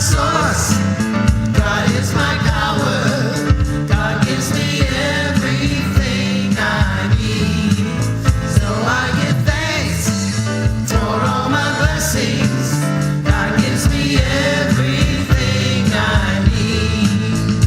source. God is my power. God gives me everything I need. So I give thanks for all my blessings. God gives me everything I need.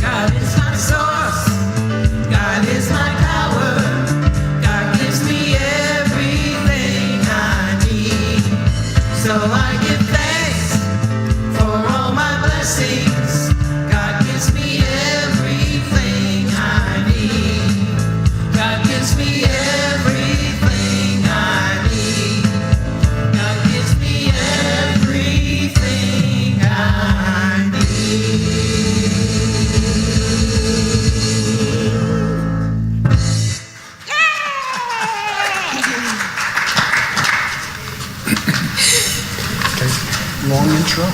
God is my source. God is my power. God gives me everything I need. So I give thanks for all my blessings. God gives me everything I need. God gives me everything I need. God gives me everything I need. Long intro?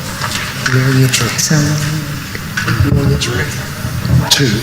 Very intro. Long intro. Two.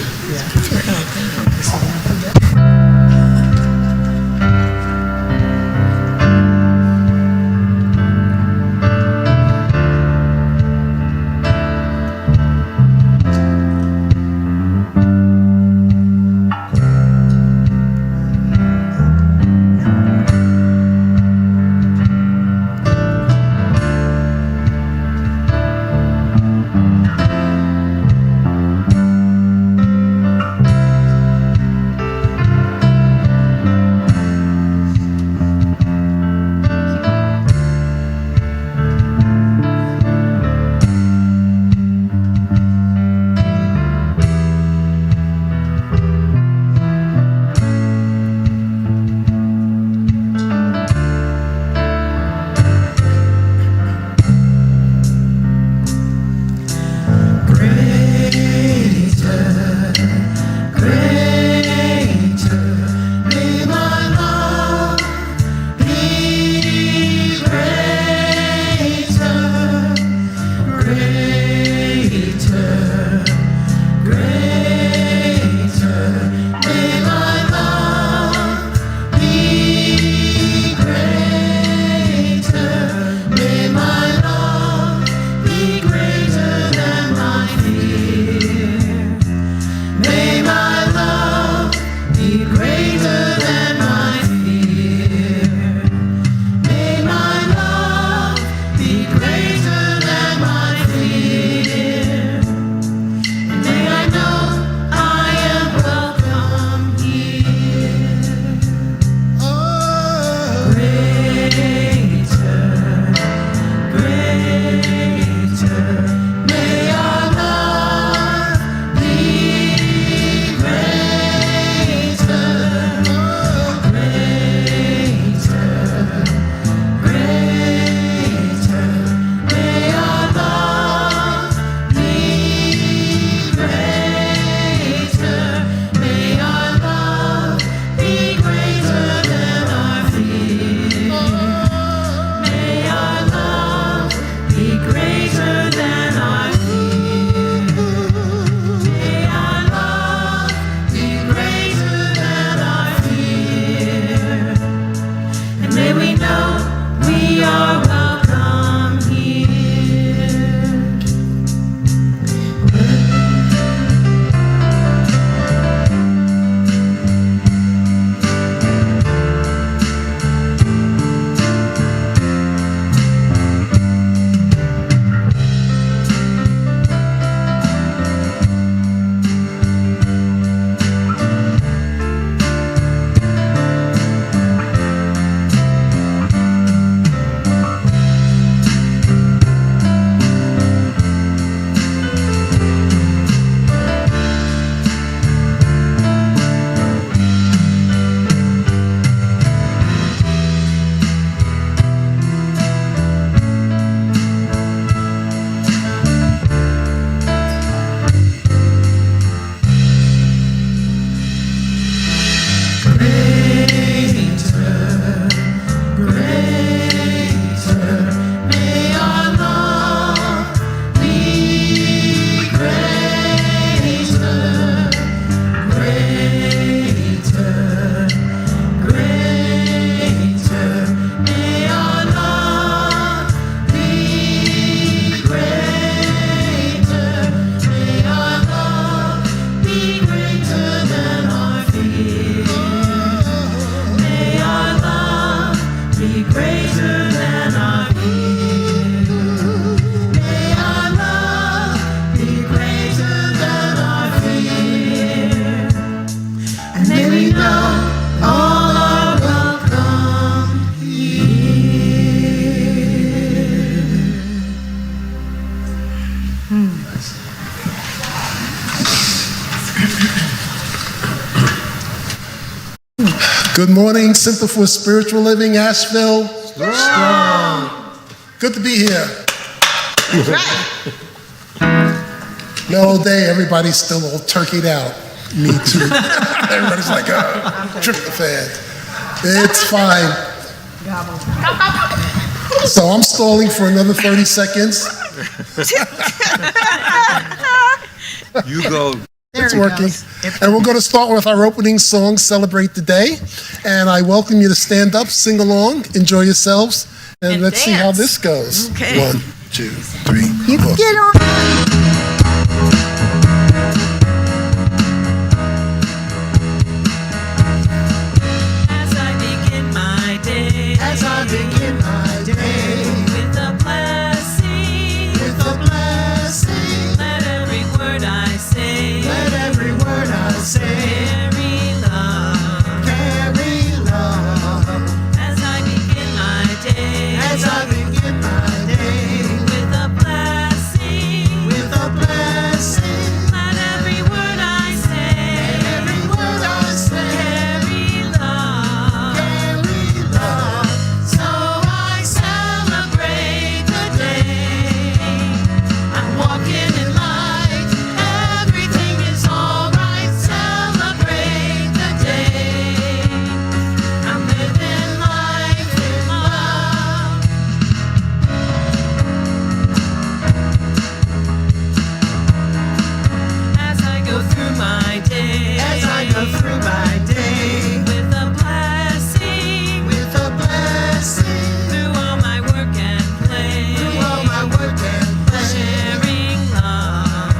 Good morning, Center for Spiritual Living, Asheville. Strong. Good to be here. No day, everybody's still all turkeyed out. Me too. Everybody's like, tryptophan. It's fine. So I'm stalling for another 30 seconds. You go. It's working. And we're going to start with our opening song, Celebrate the Day. And I welcome you to stand up, sing along, enjoy yourselves, and let's see how this goes. Okay. 1, 2, 3, You four. get on. As I begin my day, with a blessing, let every word I say, carry love. As I begin my day, with a blessing, let every word I say, carry love. So I celebrate the day. I'm walking in light. Everything is alright. Celebrate the day. I'm living life in love. As I go through my day, with a blessing, through all my work and play, sharing love.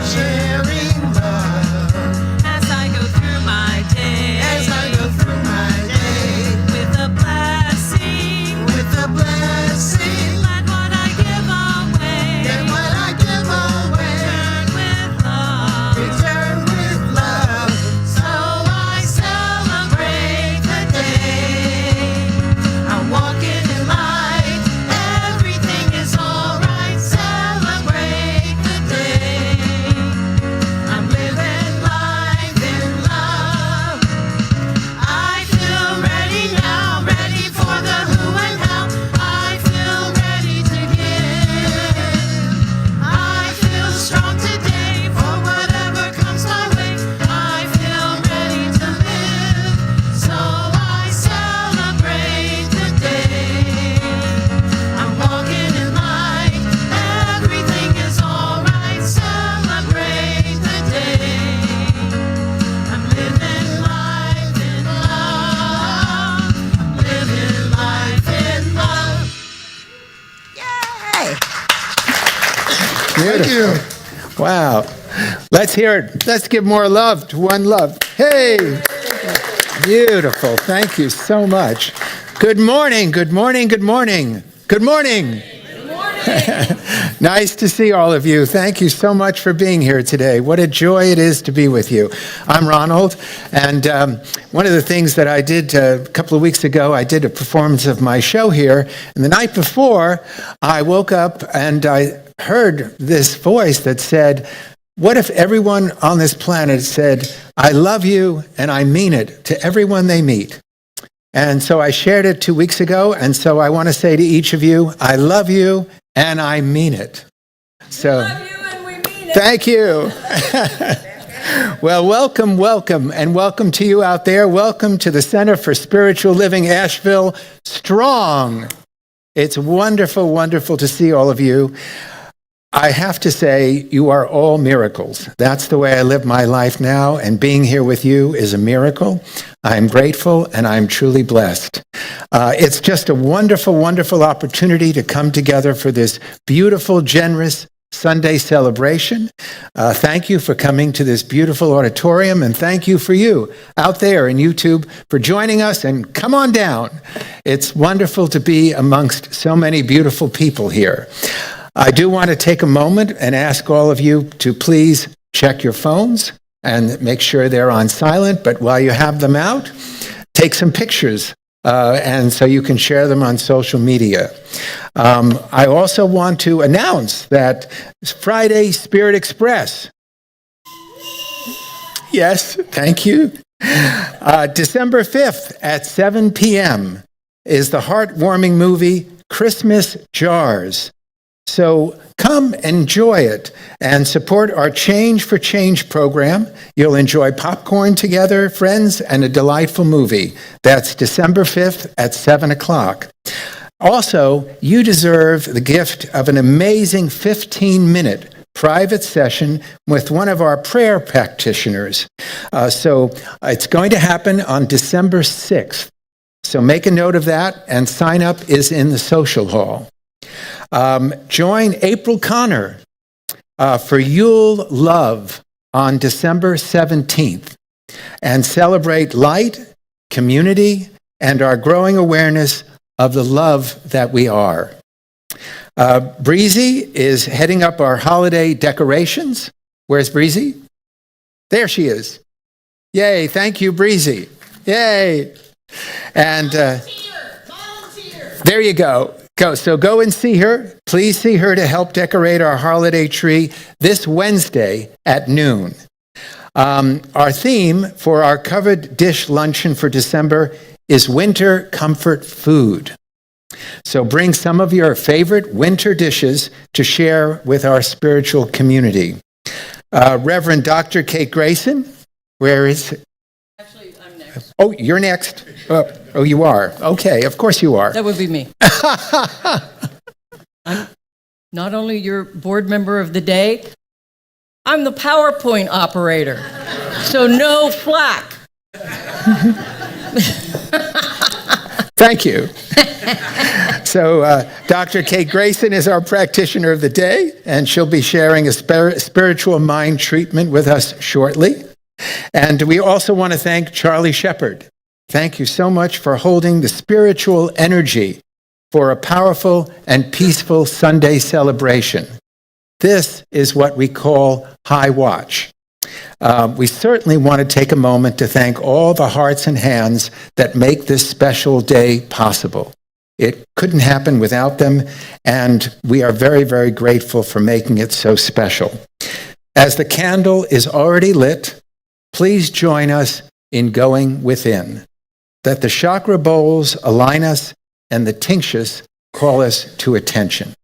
As I go through my day, with a blessing, let what I give away, return with love. So I celebrate the day. I'm walking in light. Everything is alright. Celebrate the day. I'm living life in love. I feel ready now, ready for the who and how. I feel ready to give. I feel strong today for whatever comes my way. I feel ready to live. So I celebrate the day. I'm walking in light. Everything is alright. Celebrate the day. I'm living life in love. Living life in love. Yay! Thank you. Wow. Let's hear it. Let's give more love to One Love. Hey! Beautiful. Thank you so much. Good morning. Good morning. Good morning. Good morning. Nice to see all of you. Thank you so much for being here today. What a joy it is to be with you. I'm Ronald, and one of the things that I did a couple of weeks ago, I did a performance of my show here, and the night before, I woke up and I heard this voice that said, what if everyone on this planet said, I love you and I mean it to everyone they meet? And so I shared it 2 weeks ago, and so I want to say to each of you, I love you and I mean it. So, Love you and we mean it. thank you. Well, welcome, and welcome to you out there. Welcome to the Center for Spiritual Living, Asheville, Strong. It's wonderful, wonderful to see all of you. I have to say, you are all miracles. That's the way I live my life now, and being here with you is a miracle. I'm grateful, and I'm truly blessed. It's just a wonderful, wonderful opportunity to come together for this beautiful, generous Sunday celebration. Thank you for coming to this beautiful auditorium, and thank you for you out there in YouTube for joining us, and come on down. It's wonderful to be amongst so many beautiful people here. I do want to take a moment and ask all of you to please check your phones and make sure they're on silent, but while you have them out, take some pictures, and so you can share them on social media. I also want to announce that Friday Spirit Express. Yes, thank you. December 5th at 7 p.m. is the heartwarming movie Christmas Jars. So come enjoy it and support our Change for Change program. You'll enjoy popcorn together, friends, and a delightful movie. That's December 5th at 7 o'clock. Also, you deserve the gift of an amazing 15-minute private session with one of our prayer practitioners. So it's going to happen on December 6th. So make a note of that, and sign up is in the social hall. Join April Connor for Yule Love on December 17th and celebrate light, community, and our growing awareness of the love that we are. Breezy is heading up our holiday decorations. Where's Breezy? There she is. Yay, thank you, Breezy. Yay. And volunteer. There you go. So go and see her. Please see her to help decorate our holiday tree this Wednesday at noon. Our theme for our covered dish luncheon for December is winter comfort food. So bring some of your favorite winter dishes to share with our spiritual community. Reverend Dr. Kate Grayson, where is... Actually, I'm next. Oh, you're next. Oh, you are. Okay, of course you are. That would be me. I'm not only your board member of the day, I'm the PowerPoint operator. So no flack. Thank you. So Dr. Kate Grayson is our practitioner of the day, and she'll be sharing a spiritual mind treatment with us shortly. And we also want to thank Charlie Shepard. Thank you so much for holding the spiritual energy for a powerful and peaceful Sunday celebration. This is what we call High Watch. We certainly want to take a moment to thank all the hearts and hands that make this special day possible. It couldn't happen without them, and we are very, very grateful for making it so special. As the candle is already lit, please join us in going within, that the chakra bowls align us and the tinctures call us to attention.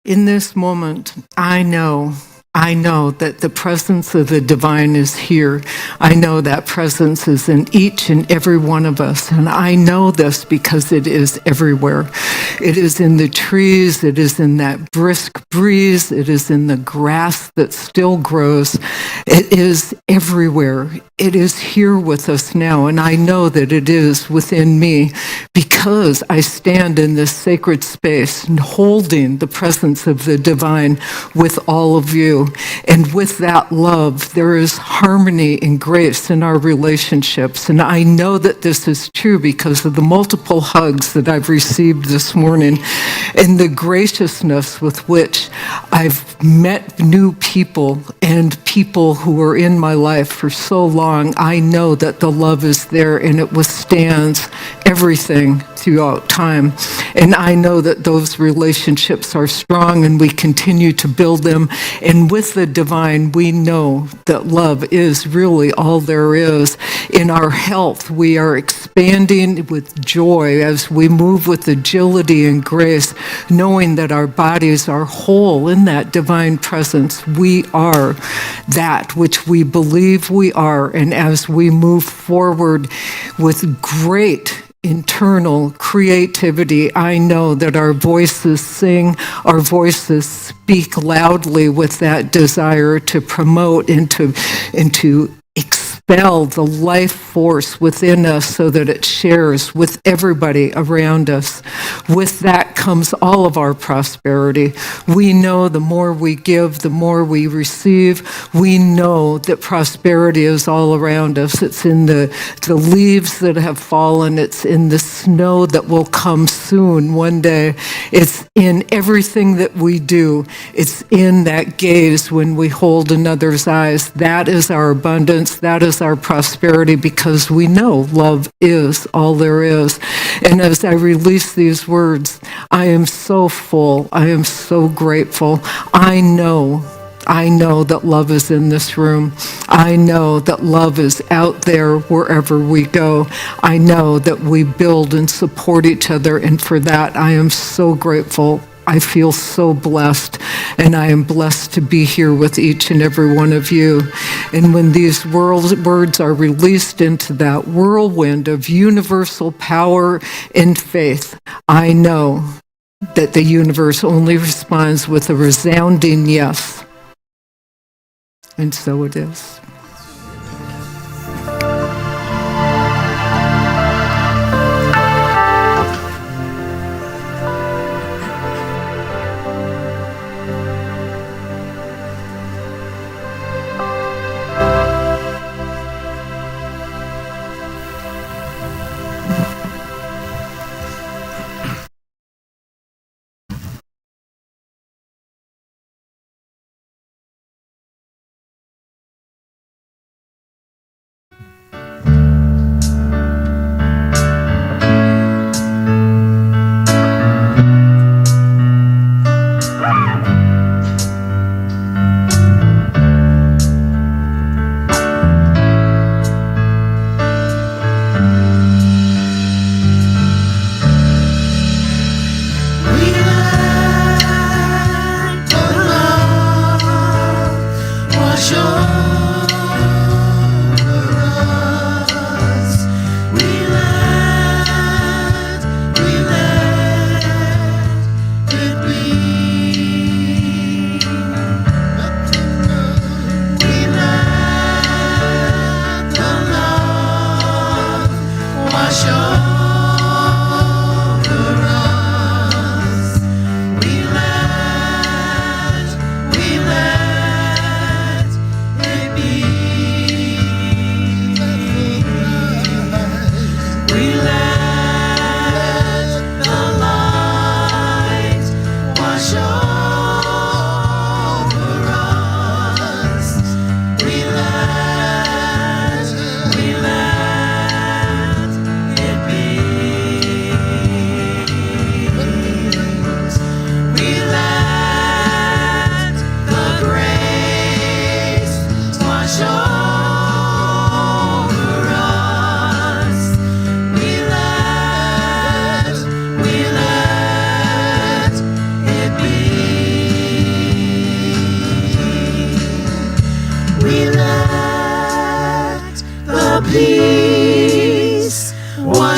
In this moment, I know that the presence of the divine is here. I know that presence is in each and every one of us. And I know this because it is everywhere. It is in the trees. It is in that brisk breeze. It is in the grass that still grows. It is everywhere. It is here with us now. And I know that it is within me because I stand in this sacred space and holding the presence of the divine with all of you. And with that love, there is harmony and grace in our relationships. And I know that this is true because of the multiple hugs that I've received this morning and the graciousness with which I've met new people and people who are in my life for so long. I know that the love is there and it withstands everything throughout time. And I know that those relationships are strong and we continue to build them. And with the divine, we know that love is really all there is. In our health, we are expanding with joy as we move with agility and grace, knowing that our bodies are whole in that divine presence. We are that which we believe we are. And as we move forward with great internal creativity, I know that our voices sing, our voices speak loudly with that desire to promote and to expel the life force within us so that it shares with everybody around us. With that comes all of our prosperity. We know the more we give, the more we receive. We know that prosperity is all around us. It's in the leaves that have fallen. It's in the snow that will come soon one day. It's in everything that we do. It's in that gaze when we hold another's eyes. That is our abundance. That is our prosperity because we know love is all there is. And as I release these words, I am so full. I am so grateful. I know that love is in this room. I know that love is out there wherever we go. I know that we build and support each other. And for that, I am so grateful. I feel so blessed, and I am blessed to be here with each and every one of you. And when these words are released into that whirlwind of universal power and faith, I know that the universe only responds with a resounding yes. And so it is.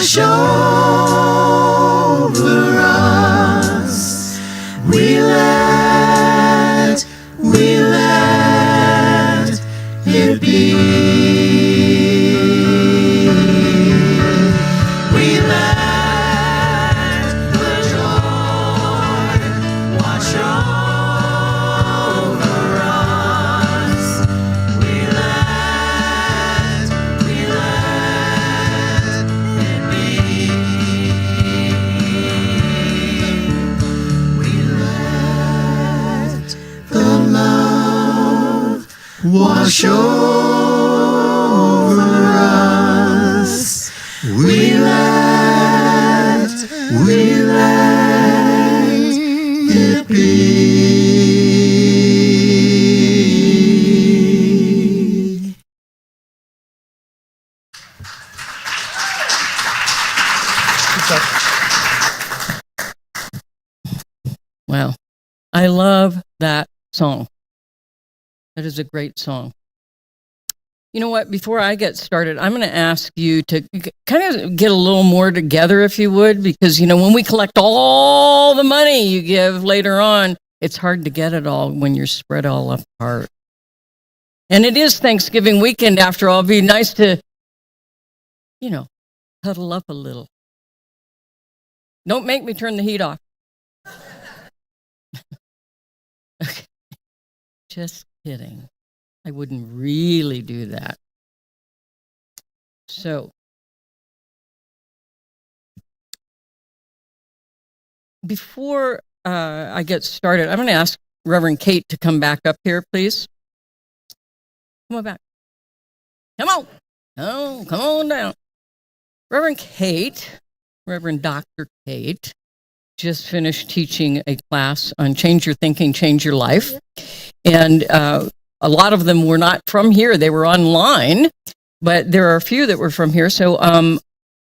wash over us. We let it be. We let the joy wash over us. We let it be. We let the love wash over us. We let it be. Wow. I love that song. That is a great song. You know what? Before I get started, I'm going to ask you to kind of get a little more together, if you would, because, when we collect all the money you give later on, it's hard to get it all when you're spread all apart. And it is Thanksgiving weekend, after all. It'd be nice to, huddle up a little. Don't make me turn the heat off. Okay. Just kidding. I wouldn't really do that. So, before I get started, I'm going to ask Reverend Kate to come back up here, please. Come on back. Come on. Oh, come on down. Reverend Dr. Kate, just finished teaching a class on Change Your Thinking, Change Your Life. And a lot of them were not from here. They were online, but there are a few that were from here. So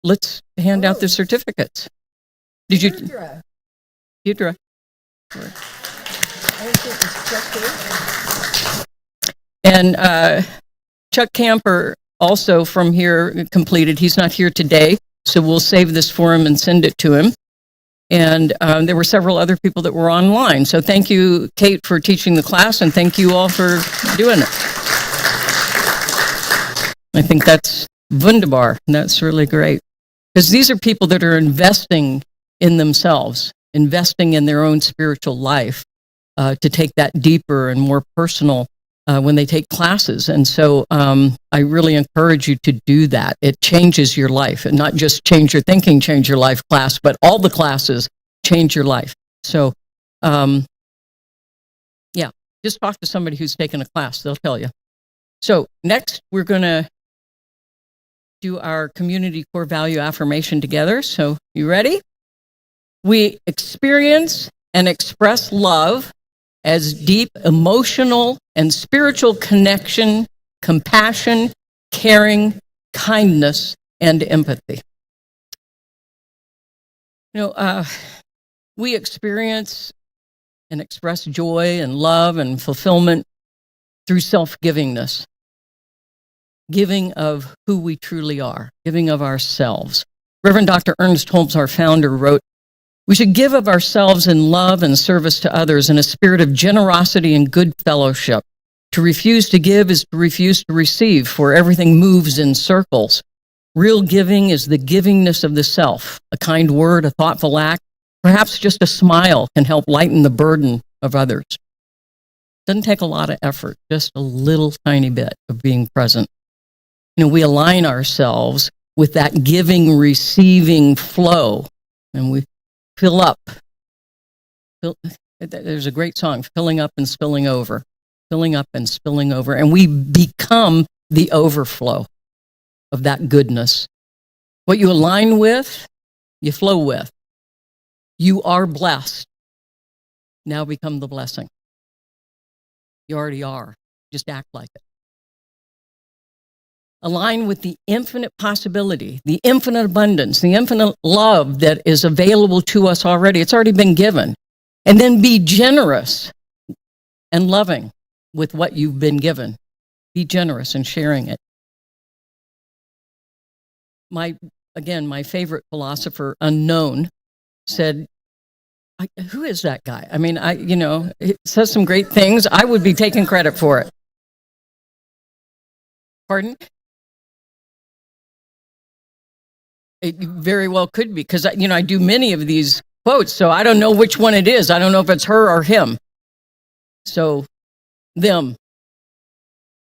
let's hand out the certificates. Did you? Deirdre. And Chuck Camper, also from here, completed. He's not here today, so we'll save this for him and send it to him. And there were several other people that were online. So thank you, Kate, for teaching the class, and thank you all for doing it. I think that's wunderbar. That's really great. Because these are people that are investing in themselves, investing in their own spiritual life to take that deeper and more personal when they take classes. And so I really encourage you to do that. It changes your life, and not just Change Your Thinking, Change Your Life class, but all the classes change your life. So, just talk to somebody who's taken a class. They'll tell you. So next, we're going to do our community core value affirmation together. So you ready? We experience and express love as deep emotional and spiritual connection, compassion, caring, kindness, and empathy. We experience and express joy and love and fulfillment through self-givingness, giving of who we truly are, giving of ourselves. Reverend Dr. Ernest Holmes, our founder, wrote, "We should give of ourselves in love and service to others in a spirit of generosity and good fellowship. To refuse to give is to refuse to receive, for everything moves in circles. Real giving is the givingness of the self. A kind word, a thoughtful act, perhaps just a smile can help lighten the burden of others. Doesn't take a lot of effort, just a little tiny bit of being present. We align ourselves with that giving, receiving flow, and we fill up. There's a great song, Filling Up and Spilling Over. Filling up and spilling over. And we become the overflow of that goodness. What you align with, you flow with. You are blessed. Now become the blessing. You already are. Just act like it. Align with the infinite possibility, the infinite abundance, the infinite love that is available to us already. It's already been given. And then be generous and loving with what you've been given. Be generous in sharing it. My again, my favorite philosopher, unknown, said, who is that guy? I mean, it says some great things. I would be taking credit for it. Pardon? It very well could be, because, I do many of these quotes, so I don't know which one it is. I don't know if it's her or him. So, them.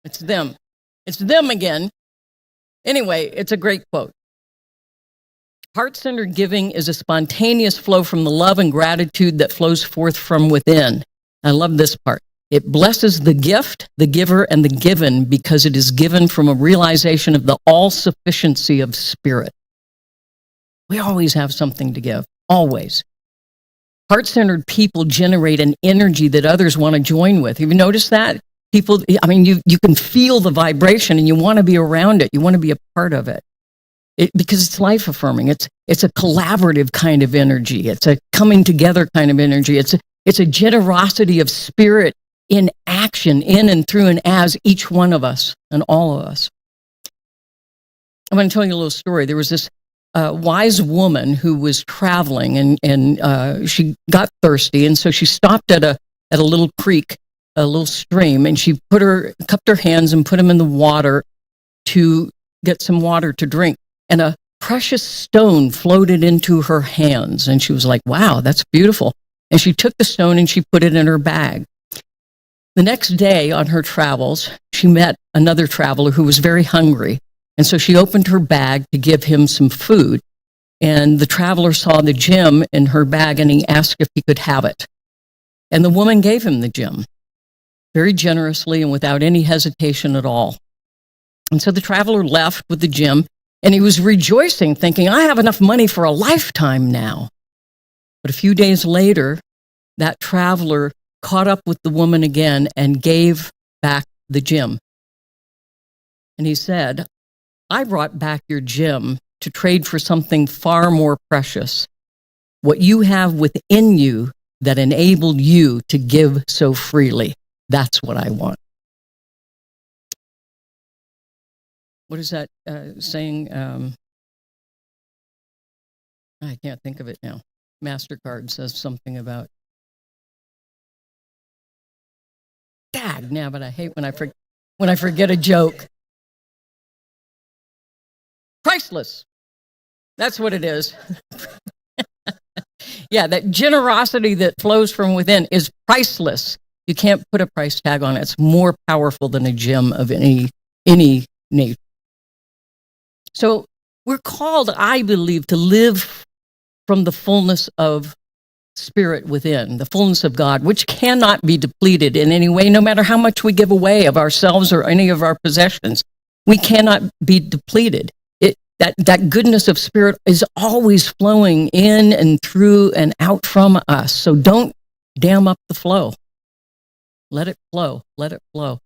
It's them. It's them again. Anyway, it's a great quote. Heart-centered giving is a spontaneous flow from the love and gratitude that flows forth from within. I love this part. It blesses the gift, the giver, and the given because it is given from a realization of the all-sufficiency of spirit. We always have something to give, always. Heart-centered people generate an energy that others want to join with. Have you noticed that? People, you can feel the vibration and you want to be around it. You want to be a part of it. Because it's life-affirming. It's a collaborative kind of energy. It's a coming together kind of energy. It's a generosity of spirit in action, in and through and as each one of us and all of us. I'm going to tell you a little story. There was this wise woman who was traveling, and she got thirsty, and so she stopped at a little creek, a little stream, and she cupped her hands and put them in the water to get some water to drink. And a precious stone floated into her hands, and she was like, wow, that's beautiful. And she took the stone and she put it in her bag. The next day on her travels, she met another traveler who was very hungry. And so she opened her bag to give him some food. And the traveler saw the gem in her bag and he asked if he could have it. And the woman gave him the gem very generously and without any hesitation at all. And so the traveler left with the gem, and he was rejoicing, thinking, I have enough money for a lifetime now. But a few days later, that traveler caught up with the woman again and gave back the gem. And he said, I brought back your gem to trade for something far more precious, what you have within you that enabled you to give so freely. That's what I want. What is that saying? I can't think of it now. MasterCard says something about, dag, now, but I hate when I forget a joke. Priceless. That's what it is. Yeah, that generosity that flows from within is priceless. You can't put a price tag on it. It's more powerful than a gem of any nature. So we're called, I believe, to live from the fullness of spirit within, the fullness of God, which cannot be depleted in any way, no matter how much we give away of ourselves or any of our possessions. We cannot be depleted. That goodness of spirit is always flowing in and through and out from us. So don't dam up the flow. Let it flow. Let it flow.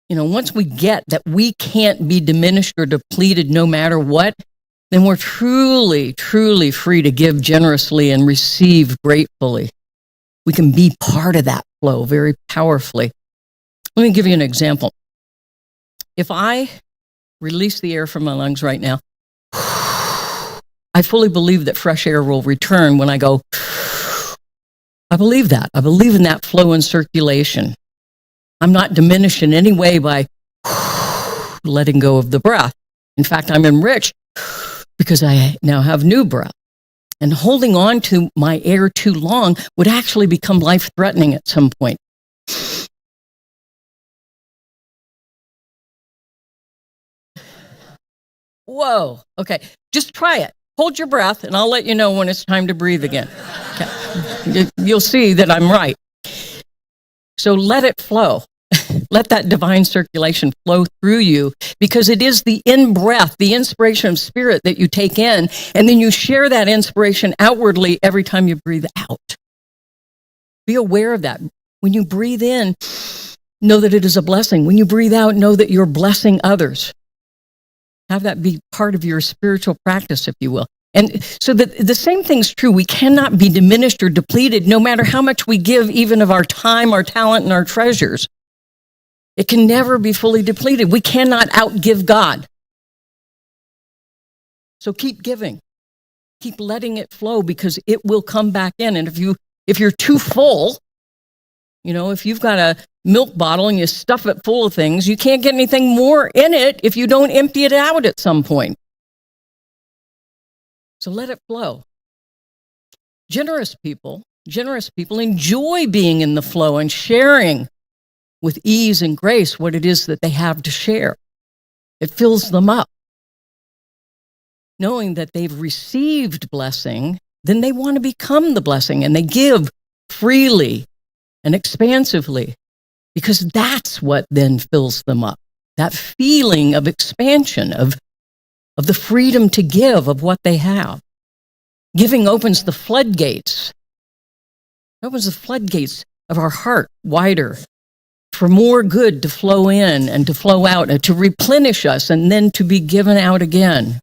Once we get that we can't be diminished or depleted no matter what, then we're truly, truly free to give generously and receive gratefully. We can be part of that flow very powerfully. Let me give you an example. If I release the air from my lungs right now, I fully believe that fresh air will return when I go. I believe that. I believe in that flow and circulation. I'm not diminished in any way by letting go of the breath. In fact, I'm enriched because I now have new breath. And holding on to my air too long would actually become life-threatening at some point. Whoa. Okay. Just try it. Hold your breath, and I'll let you know when it's time to breathe again. Okay. You'll see that I'm right. So let it flow. Let that divine circulation flow through you, because it is the in-breath, the inspiration of spirit that you take in, and then you share that inspiration outwardly every time you breathe out. Be aware of that. When you breathe in, know that it is a blessing. When you breathe out, know that you're blessing others. Have that be part of your spiritual practice, if you will. And so the same thing's true. We cannot be diminished or depleted no matter how much we give, even of our time, our talent, and our treasures. It can never be fully depleted. We cannot outgive God. So keep giving. Keep letting it flow because it will come back in. And if you're too full, if you've got a milk bottle and you stuff it full of things, you can't get anything more in it if you don't empty it out at some point. So let it flow. Generous people enjoy being in the flow and sharing with ease and grace what it is that they have to share. It fills them up. Knowing that they've received blessing, then they want to become the blessing, and they give freely and expansively, because that's what then fills them up. That feeling of expansion, of the freedom to give of what they have. Giving opens the floodgates. It opens the floodgates of our heart wider for more good to flow in and to flow out and to replenish us and then to be given out again.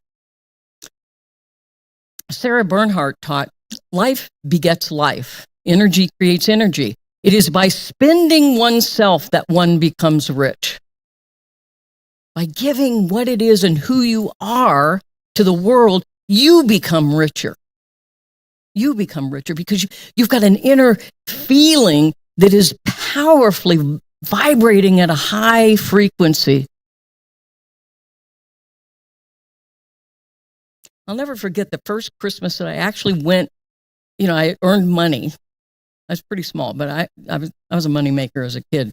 Sarah Bernhardt taught, life begets life. Energy creates energy. It is by spending oneself that one becomes rich. By giving what it is and who you are to the world, you become richer. You become richer because you've got an inner feeling that is powerfully vibrating at a high frequency. I'll never forget the first Christmas that I actually went, I earned money. I was pretty small, but I was a money maker as a kid.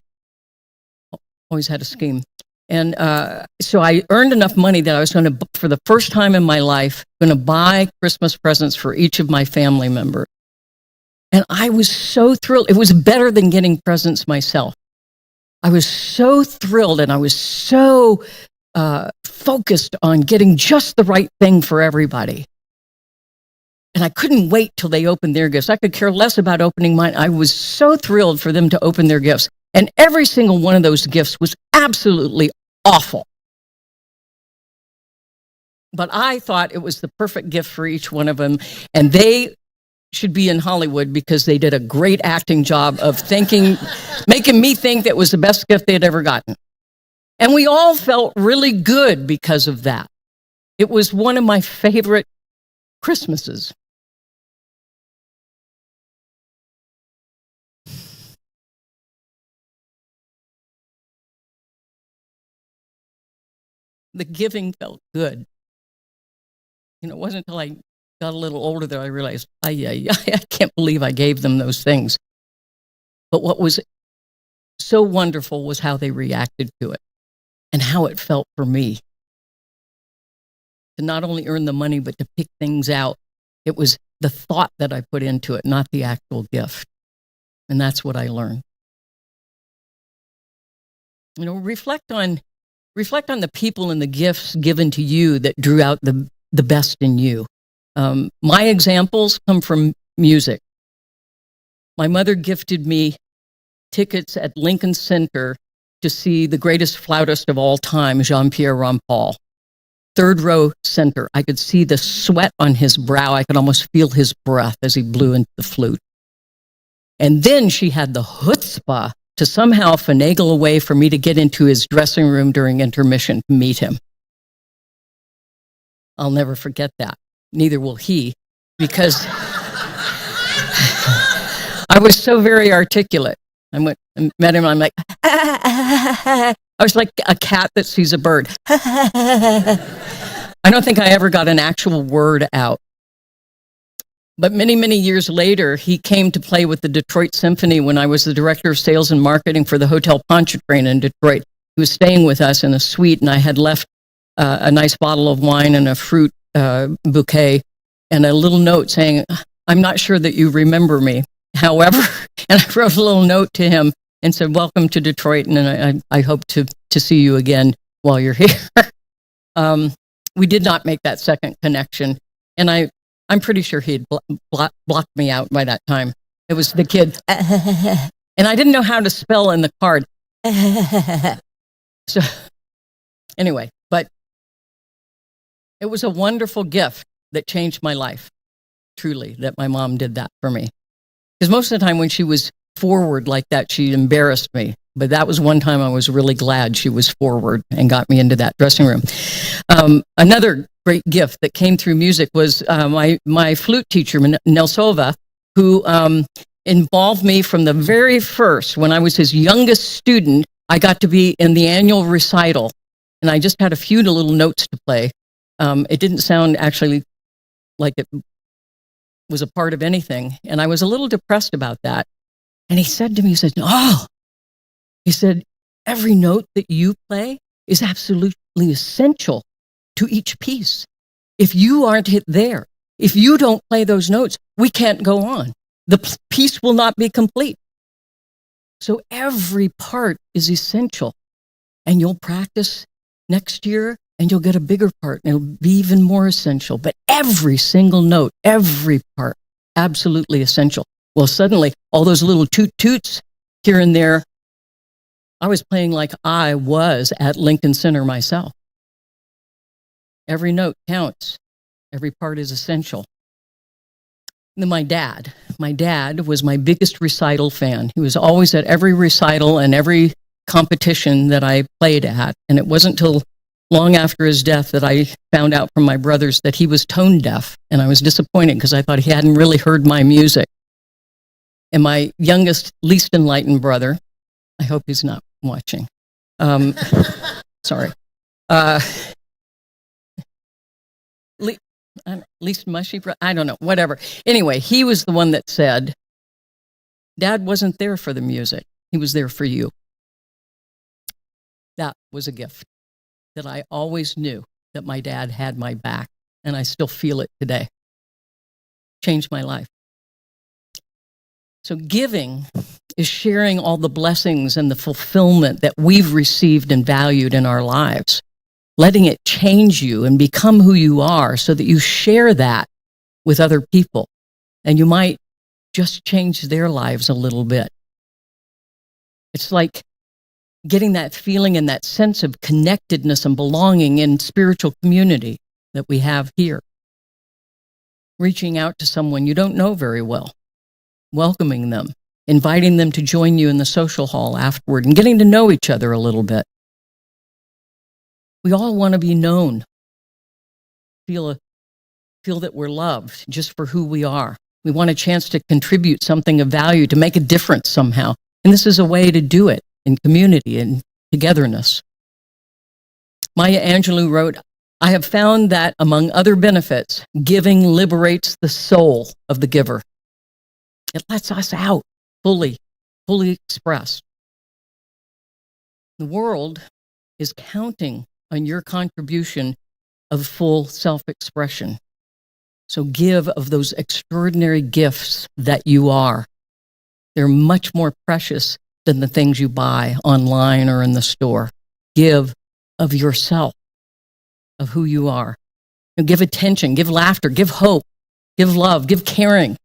Always had a scheme. And so I earned enough money that I was going to, for the first time in my life, going to buy Christmas presents for each of my family members. And I was so thrilled. It was better than getting presents myself. I was so thrilled, and I was so focused on getting just the right thing for everybody. And I couldn't wait till they opened their gifts. I could care less about opening mine. I was so thrilled for them to open their gifts. And every single one of those gifts was absolutely awful. But I thought it was the perfect gift for each one of them. And they should be in Hollywood because they did a great acting job of making me think that was the best gift they'd ever gotten. And we all felt really good because of that. It was one of my favorite Christmases. The giving felt good. It wasn't until I got a little older that I realized, I can't believe I gave them those things. But what was so wonderful was how they reacted to it and how it felt for me. To not only earn the money, but to pick things out. It was the thought that I put into it, not the actual gift. And that's what I learned. Reflect on the people and the gifts given to you that drew out the best in you. My examples come from music. My mother gifted me tickets at Lincoln Center to see the greatest flautist of all time, Jean-Pierre Rampal. Third row center. I could see the sweat on his brow. I could almost feel his breath as he blew into the flute. And then she had the chutzpah to somehow finagle a way for me to get into his dressing room during intermission to meet him. I'll never forget that. Neither will he, because I was so very articulate. I went and met him, I'm like, I was like a cat that sees a bird. I don't think I ever got an actual word out. But many, many years later, he came to play with the Detroit Symphony when I was the director of sales and marketing for the Hotel Pontchartrain in Detroit. He was staying with us in a suite, and I had left a nice bottle of wine and a fruit bouquet and a little note saying, I'm not sure that you remember me. However, and I wrote a little note to him and said, welcome to Detroit, and I hope to see you again while you're here. We did not make that second connection, and I'm pretty sure he'd blocked me out by that time. It was the kid, and I didn't know how to spell in the card. So anyway, but it was a wonderful gift that changed my life, truly, that my mom did that for me. Because most of the time when she was forward like that, she embarrassed me. But that was one time I was really glad she was forward and got me into that dressing room. Another great gift that came through music was my flute teacher, Nelsova, who involved me from the very first. When I was his youngest student, I got to be in the annual recital, and I just had a few little notes to play. It didn't sound actually like it was a part of anything, and I was a little depressed about that. And he said to me, he said, every note that you play is absolutely essential to each piece. If you aren't there, if you don't play those notes, we can't go on. The piece will not be complete. So every part is essential. And you'll practice next year and you'll get a bigger part and it'll be even more essential. But every single note, every part, absolutely essential. Well, suddenly all those little toot-toots here and there, I was playing like I was at Lincoln Center myself. Every note counts. Every part is essential. And then my dad was my biggest recital fan. He was always at every recital and every competition that I played at. And it wasn't till long after his death that I found out from my brothers that he was tone deaf. And I was disappointed because I thought he hadn't really heard my music. And my youngest, least enlightened brother, I hope he's not watching. Sorry. Least mushy, I don't know, whatever. Anyway, he was the one that said, Dad wasn't there for the music. He was there for you. That was a gift that I always knew that my dad had my back, and I still feel it today. Changed my life. So giving is sharing all the blessings and the fulfillment that we've received and valued in our lives, letting it change you and become who you are so that you share that with other people. And you might just change their lives a little bit. It's like getting that feeling and that sense of connectedness and belonging in spiritual community that we have here. Reaching out to someone you don't know very well, welcoming them, inviting them to join you in the social hall afterward, and getting to know each other a little bit. We all want to be known, feel that we're loved just for who we are. We want a chance to contribute something of value, to make a difference somehow. And this is a way to do it in community and togetherness. Maya Angelou wrote, I have found that among other benefits, giving liberates the soul of the giver. It lets us out fully expressed. The world is counting on your contribution of full self-expression. So give of those extraordinary gifts that you are. They're much more precious than the things you buy online or in the store. Give of yourself, of who you are. And give attention, give laughter, give hope, give love, give caring.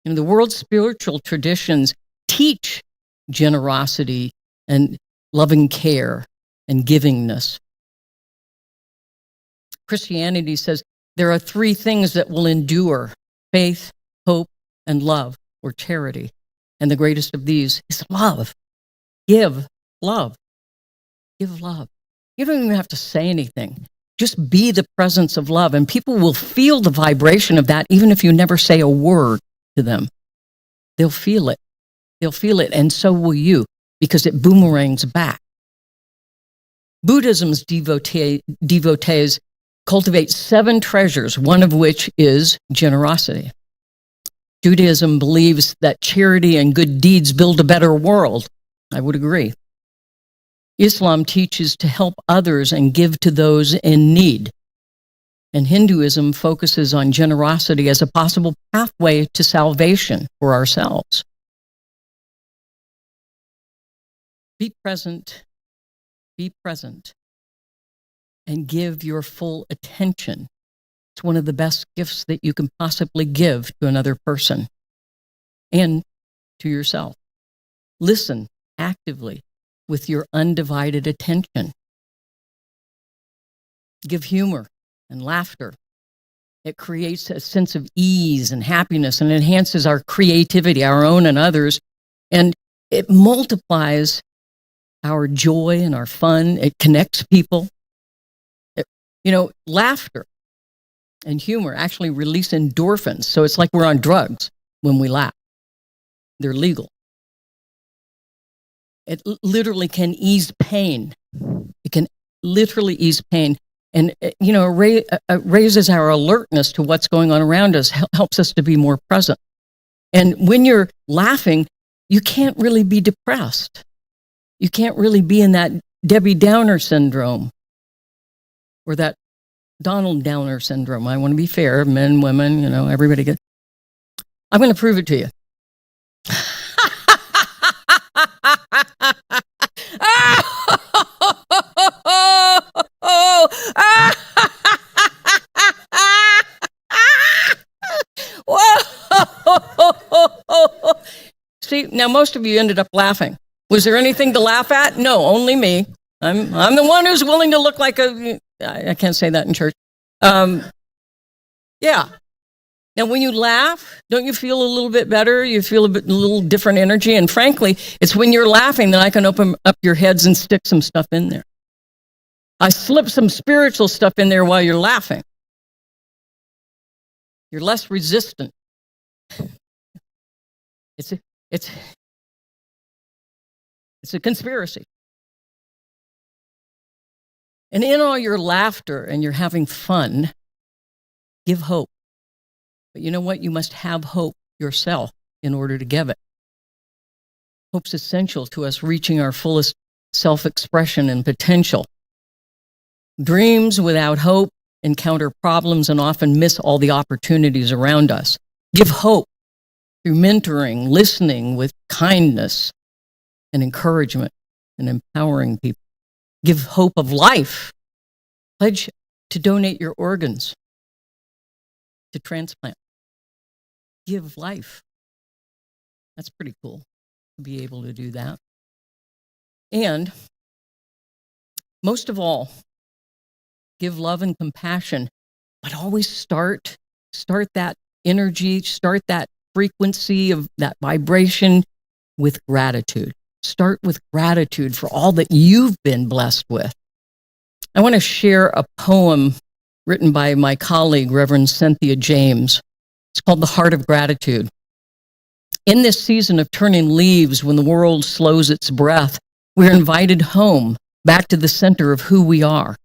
You know, the world's spiritual traditions teach generosity and loving care and givingness. Christianity says there are three things that will endure: faith, hope, and love, or charity. And the greatest of these is love. Give love. Give love. You don't even have to say anything. Just be the presence of love, and people will feel the vibration of that even if you never say a word to them. They'll feel it. They'll feel it, and so will you, because it boomerangs back. Buddhism's devotees cultivate 7 treasures, one of which is generosity. Judaism believes that charity and good deeds build a better world. I would agree. Islam teaches to help others and give to those in need. And Hinduism focuses on generosity as a possible pathway to salvation for ourselves. Be present, and give your full attention. It's one of the best gifts that you can possibly give to another person and to yourself. Listen actively with your undivided attention. Give humor and laughter. It creates a sense of ease and happiness and enhances our creativity, our own and others, and it multiplies our joy and our fun. It connects people. Laughter and humor actually release endorphins. So it's like we're on drugs when we laugh. They're legal. It literally can ease pain. It can literally ease pain. And, it raises our alertness to what's going on around us, helps us to be more present. And when you're laughing, you can't really be depressed. You can't really be in that Debbie Downer syndrome or that Donald Downer syndrome. I want to be fair, men, women, everybody gets. I'm going to prove it to you. See, now most of you ended up laughing. Was there anything to laugh at? No, only me. I'm the one who's willing to look like I can't say that in church. Yeah. Now, when you laugh, don't you feel a little bit better? You feel a little different energy. And frankly, it's when you're laughing that I can open up your heads and stick some stuff in there. I slip some spiritual stuff in there while you're laughing. You're less resistant. It's a conspiracy. And in all your laughter and you're having fun, give hope. But you know what? You must have hope yourself in order to give it. Hope's essential to us reaching our fullest self-expression and potential. Dreams without hope encounter problems and often miss all the opportunities around us. Give hope through mentoring, listening with kindness and encouragement and empowering people. Give hope of life. Pledge to donate your organs to transplant. Give life. That's pretty cool to be able to do that. And most of all, give love and compassion, but always start that energy, start that frequency of that vibration with gratitude. Start with gratitude for all that you've been blessed with. I want to share a poem written by my colleague, Reverend Cynthia James. It's called The Heart of Gratitude. In this season of turning leaves, when the world slows its breath, we're invited home, back to the center of who we are.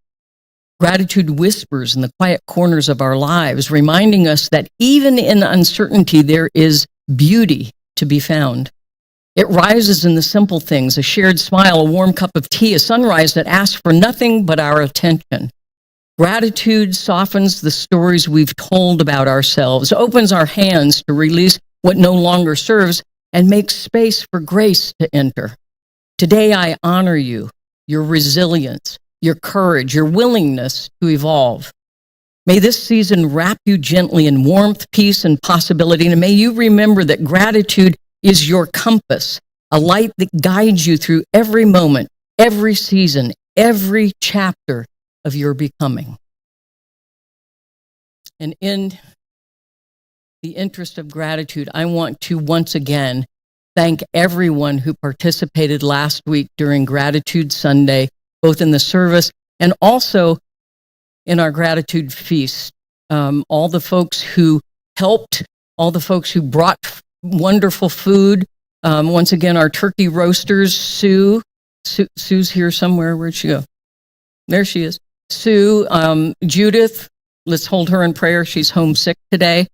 Gratitude whispers in the quiet corners of our lives, reminding us that even in uncertainty, there is beauty to be found. It rises in the simple things, a shared smile, a warm cup of tea, a sunrise that asks for nothing but our attention. Gratitude softens the stories we've told about ourselves, opens our hands to release what no longer serves, and makes space for grace to enter. Today, I honor you, your resilience, your courage, your willingness to evolve. May this season wrap you gently in warmth, peace, and possibility, and may you remember that gratitude is your compass, a light that guides you through every moment, every season, every chapter of your becoming. And in the interest of gratitude, I want to once again thank everyone who participated last week during Gratitude Sunday, both in the service and also in our gratitude feast. All the folks who helped, all the folks who brought wonderful food. Once again, our turkey roasters, Sue's here somewhere. Where'd she go? There she is. Sue, Judith, let's hold her in prayer. She's homesick today.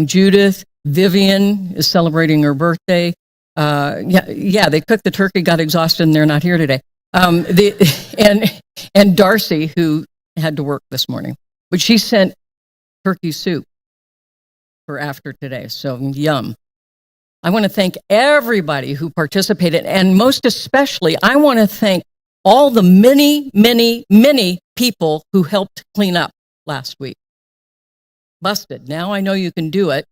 Judith, Vivian is celebrating her birthday. They cooked the turkey, got exhausted, and they're not here today. And Darcy, who had to work this morning, but she sent turkey soup for after today. So yum. I want to thank everybody who participated, and most especially, I want to thank all the many, many, many people who helped clean up last week. Busted. Now I know you can do it.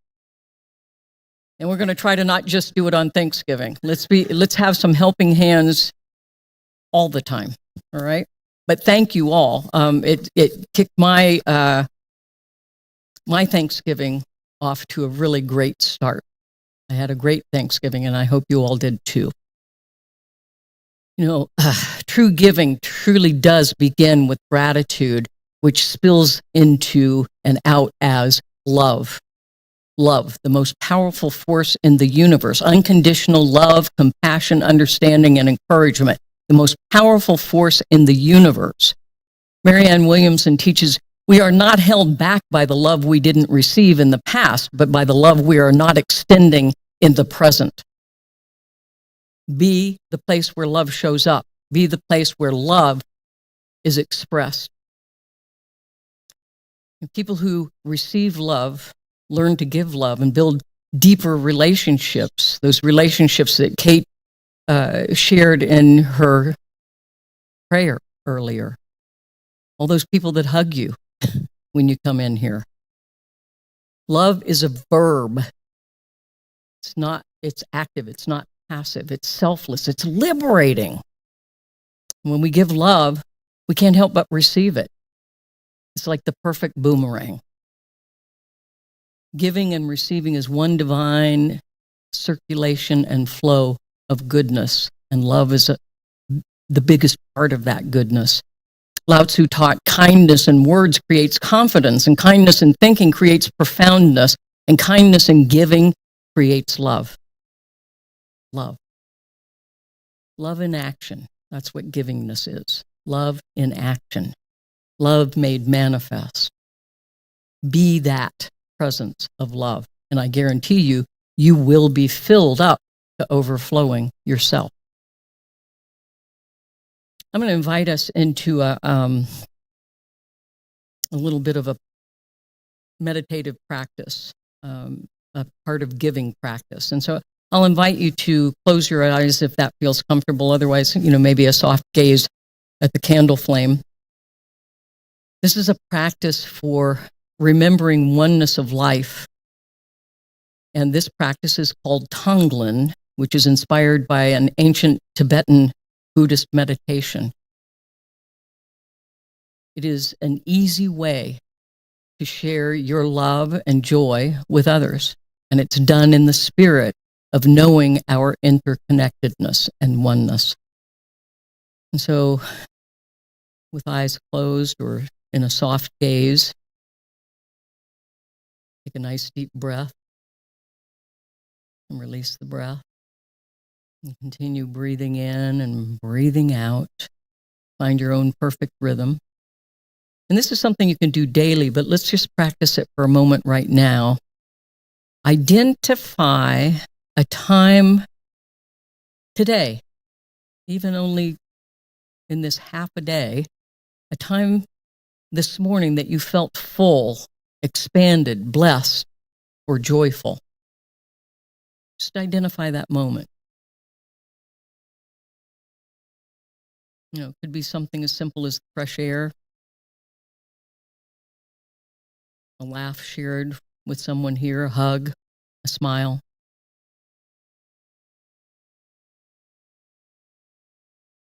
And we're going to try to not just do it on Thanksgiving. Let's have some helping hands all the time. All right. But thank you all. It kicked my Thanksgiving off to a really great start. I had a great Thanksgiving, and I hope you all did too. True giving truly does begin with gratitude. which spills into and out as love. Love, the most powerful force in the universe. Unconditional love, compassion, understanding, and encouragement. The most powerful force in the universe. Marianne Williamson teaches, we are not held back by the love we didn't receive in the past, but by the love we are not extending in the present. Be the place where love shows up. Be the place where love is expressed. And people who receive love learn to give love and build deeper relationships, those relationships that Kate shared in her prayer earlier. All those people that hug you when you come in here. Love is a verb. It's active, it's not passive, it's selfless, it's liberating. When we give love, we can't help but receive it. It's like the perfect boomerang. Giving and receiving is one divine circulation and flow of goodness, and love is the biggest part of that goodness. Lao Tzu taught kindness in words creates confidence, and kindness in thinking creates profoundness, and kindness in giving creates love. Love. Love in action. That's what givingness is. Love in action. Love made manifest. Be that presence of love. And I guarantee you, you will be filled up to overflowing yourself. I'm going to invite us into a little bit of a meditative practice, a part of giving practice. And so I'll invite you to close your eyes if that feels comfortable. Otherwise, maybe a soft gaze at the candle flame. This is a practice for remembering oneness of life. And this practice is called Tonglen, which is inspired by an ancient Tibetan Buddhist meditation. It is an easy way to share your love and joy with others. And it's done in the spirit of knowing our interconnectedness and oneness. And so, with eyes closed or in a soft gaze, take a nice deep breath and release the breath. And continue breathing in and breathing out. Find your own perfect rhythm. And this is something you can do daily, but let's just practice it for a moment right now. Identify a time today, even only in this half a day, a time this morning that you felt full, expanded, blessed, or joyful. Just identify that moment. It could be something as simple as fresh air, a laugh shared with someone here, a hug, a smile.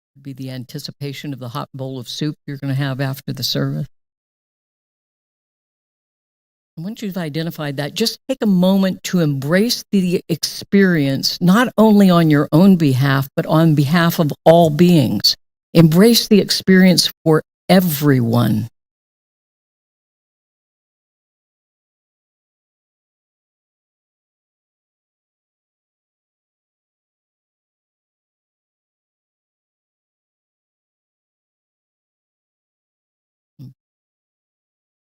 It could be the anticipation of the hot bowl of soup you're going to have after the service. And once you've identified that, just take a moment to embrace the experience, not only on your own behalf, but on behalf of all beings. Embrace the experience for everyone.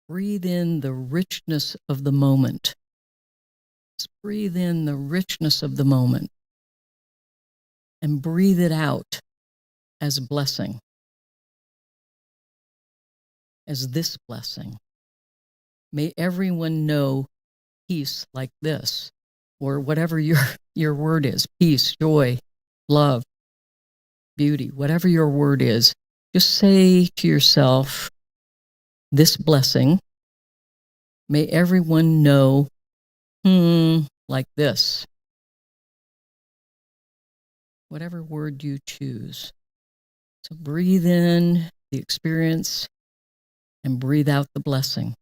Breathe in the richness of the moment. Just breathe in the richness of the moment and breathe it out as blessing, as this blessing. May everyone know peace like this, or whatever your word is, peace, joy, love, beauty, whatever your word is. Just say to yourself, this blessing, may everyone know like this. Whatever word you choose. So breathe in the experience and breathe out the blessing.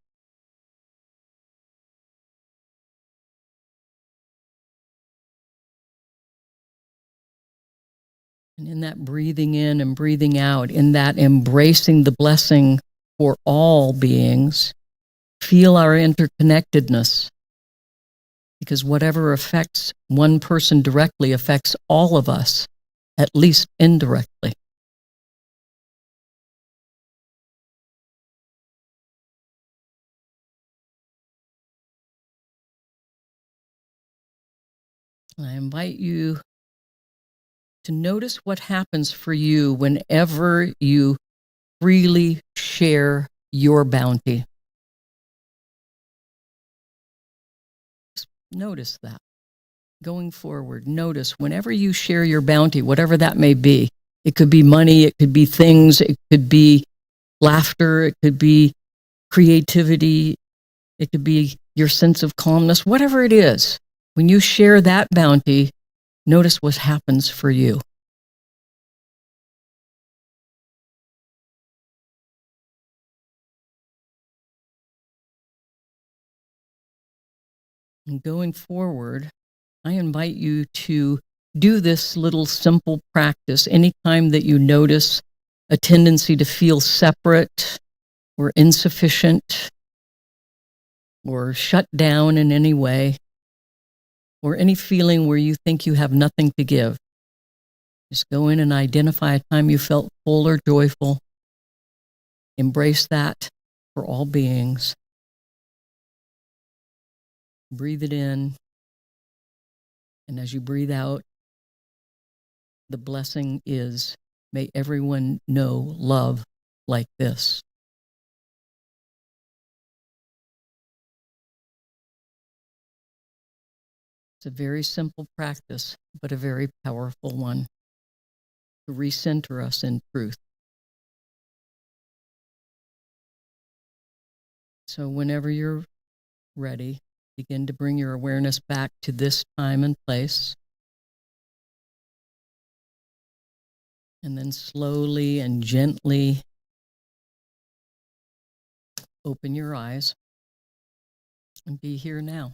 And in that breathing in and breathing out, in that embracing the blessing for all beings. Feel our interconnectedness, because whatever affects one person directly affects all of us, at least indirectly. I invite you to notice what happens for you whenever you freely share your bounty. Just notice that. Going forward, notice whenever you share your bounty, whatever that may be. It could be money, it could be things, it could be laughter, it could be creativity, it could be your sense of calmness, whatever it is. When you share that bounty, notice what happens for you. And going forward, I invite you to do this little simple practice anytime that you notice a tendency to feel separate or insufficient or shut down in any way, or any feeling where you think you have nothing to give. Just go in and identify a time you felt full or joyful. Embrace that for all beings. Breathe it in. And as you breathe out, the blessing is, may everyone know love like this. It's a very simple practice, but a very powerful one to recenter us in truth. So whenever you're ready, begin to bring your awareness back to this time and place. And then slowly and gently open your eyes and be here now.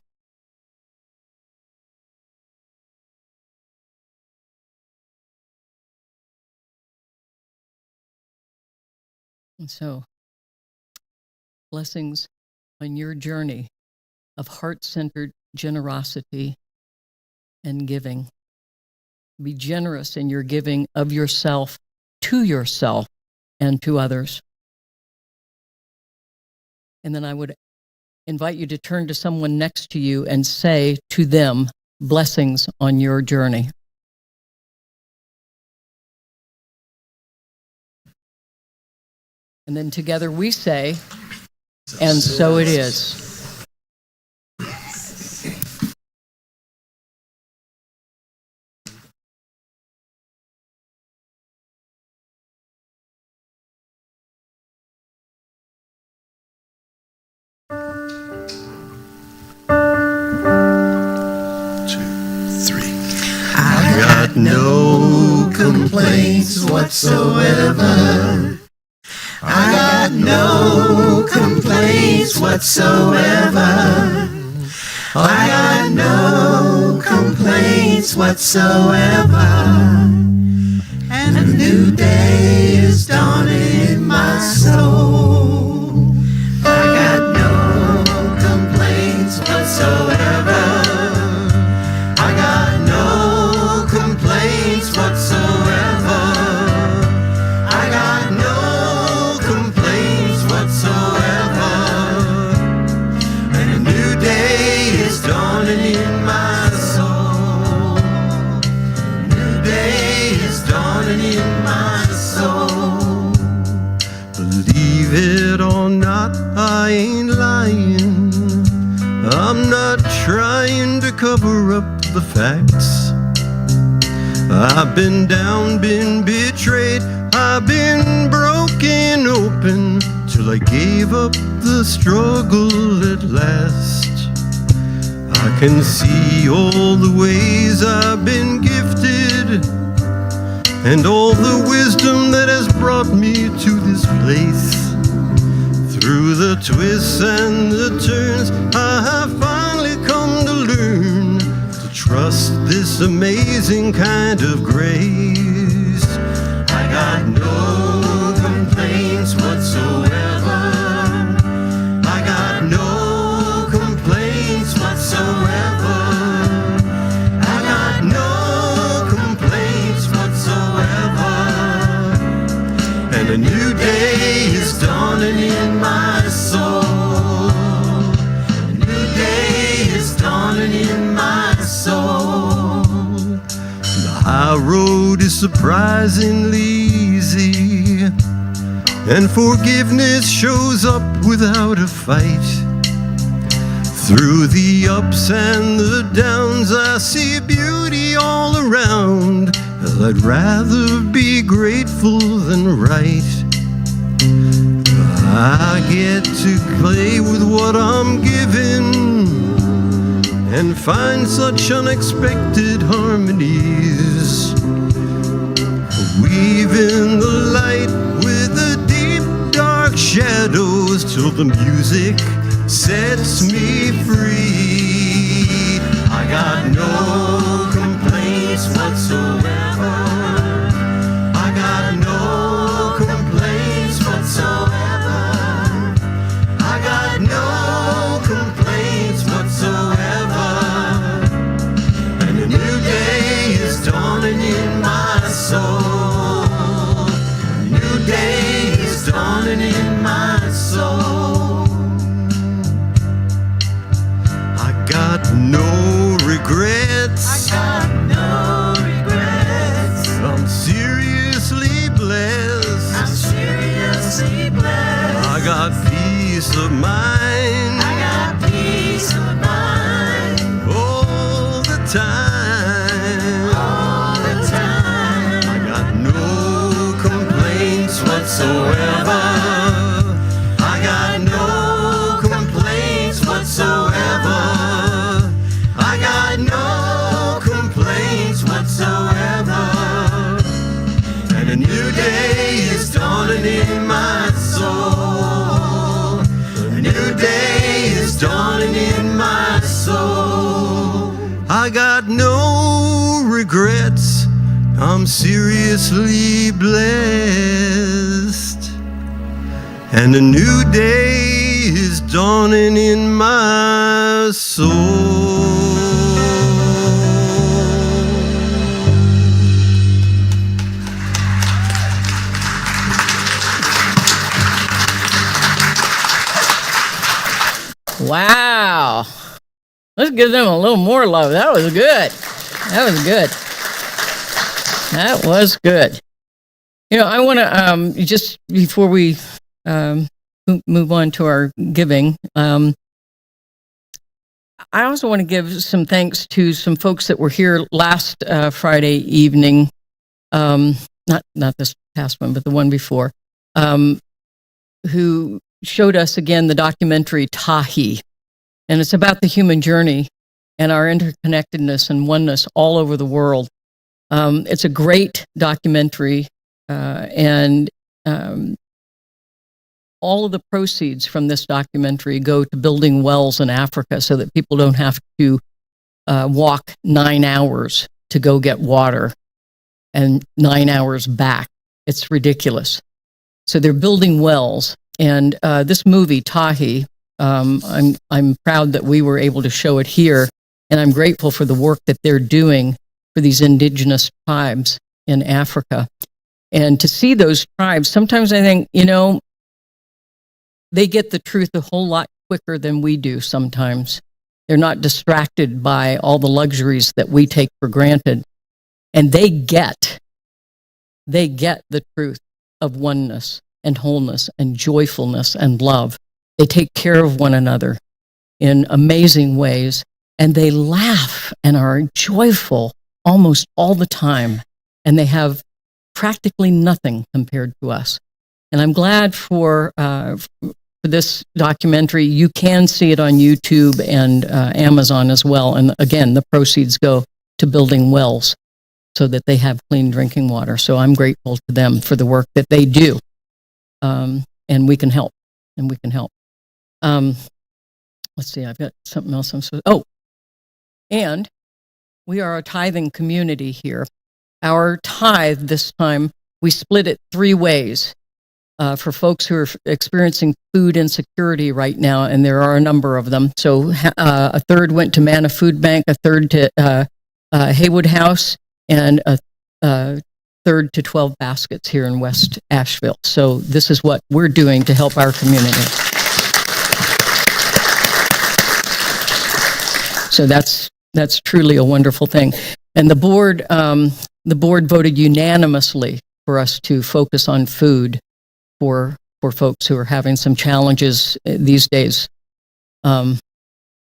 And so, blessings on your journey of heart-centered generosity and giving. Be generous in your giving of yourself to yourself and to others. And then I would invite you to turn to someone next to you and say to them, blessings on your journey. And then together we say, and so it is. I got no complaints whatsoever. I got no complaints whatsoever. I got no complaints whatsoever. And a new day is dawning in my soul. I got no complaints whatsoever. I got no complaints whatsoever. I got no complaints whatsoever. And a new day is dawning in my soul. A new day is dawning in my soul. Believe it or not, I ain't lying. I'm not trying to cover up the facts. I've been down, been betrayed, I've been broken open till I gave up the struggle at last. I can see all the ways I've been gifted and all the wisdom that has brought me to this place. Through the twists and the turns, I have finally come to learn to trust this amazing kind of grace. I got no complaints whatsoever. surprisingly easy, and forgiveness shows up without a fight. Through the ups and the downs, I see beauty all around. I'd rather be grateful than right. I get to play with what I'm given and find such unexpected harmonies. Weaving the light with the deep dark shadows till the music sets me free. I got no complaints whatsoever. I got no complaints whatsoever. I got no complaints whatsoever. And a new day is dawning in my soul. A new day is dawning in my soul. I got no regrets. I got no regrets. I'm seriously blessed. I'm seriously blessed. I got peace of mind. I got peace of mind. All the time. All the time. I got no complaints whatsoever. I got no complaints whatsoever. I got no complaints whatsoever. And a new day is dawning in my soul. A new day is dawning in my soul. I got no regrets. I'm seriously blessed. And a new day is dawning in my soul. Wow. Let's give them a little more love. That was good. That was good. That was good. You know, I want to, just before we move on to our giving, I also want to give some thanks to some folks that were here last Friday evening, not this past one, but the one before, who showed us again the documentary Tahi. And it's about the human journey and our interconnectedness and oneness all over the world. It's a great documentary, and all of the proceeds from this documentary go to building wells in Africa so that people don't have to walk 9 hours to go get water and 9 hours back. It's ridiculous. So they're building wells. And this movie, Tahi, I'm proud that we were able to show it here, and I'm grateful for the work that they're doing for these indigenous tribes in Africa. And to see those tribes, sometimes I think, you know, they get the truth a whole lot quicker than we do sometimes. They're not distracted by all the luxuries that we take for granted. And they get the truth of oneness and wholeness and joyfulness and love. They take care of one another in amazing ways, and they laugh and are joyful almost all the time, and they have practically nothing compared to us. And I'm glad for this documentary. You can see it on YouTube and Amazon as well. And again, the proceeds go to building wells so that they have clean drinking water. So I'm grateful to them for the work that they do. And we can help. Let's see, I've got something else I'm supposed to... Oh, and we are a tithing community here. Our tithe this time, we split it 3 ways for folks who are experiencing food insecurity right now, and there are a number of them. So a third went to Manna Food Bank, a third to Haywood House, and a third to 12 Baskets here in West Asheville. So this is what we're doing to help our community. So that's truly a wonderful thing. And the board voted unanimously for us to focus on food for folks who are having some challenges these days. And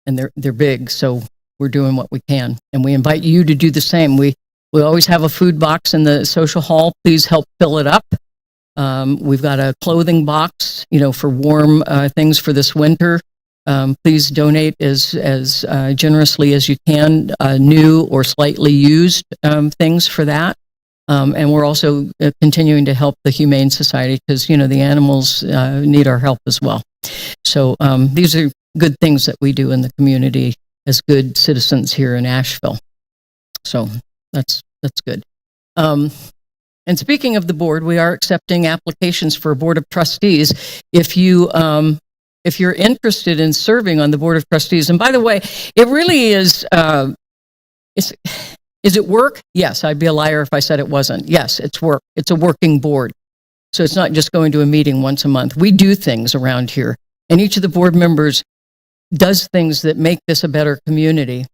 they're big, so we're doing what we can. And we invite you to do the same. We always have a food box in the social hall. Please help fill it up. We've got a clothing box, for warm things for this winter. Please donate as generously as you can, new or slightly used things for that. And we're also continuing to help the Humane Society because, the animals need our help as well. So these are good things that we do in the community as good citizens here in Asheville. So that's good. And speaking of the board, we are accepting applications for a board of trustees. If you're interested in serving on the board of trustees, and by the way, it really is. Is it work? Yes, I'd be a liar if I said it wasn't. Yes, it's work. It's a working board. So it's not just going to a meeting once a month. We do things around here, and each of the board members does things that make this a better community.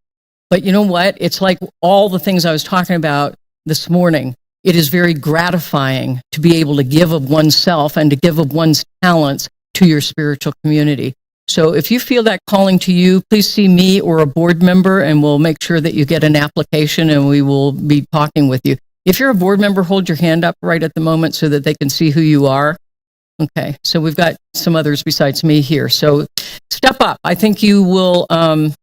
But you know what? It's like all the things I was talking about this morning. It is very gratifying to be able to give of oneself and to give of one's talents to your spiritual community. So if you feel that calling to you, please see me or a board member, and we'll make sure that you get an application, and we will be talking with you. If you're a board member, hold your hand up right at the moment so that they can see who you are. Okay, so we've got some others besides me here. So step up. I think you will. Oh,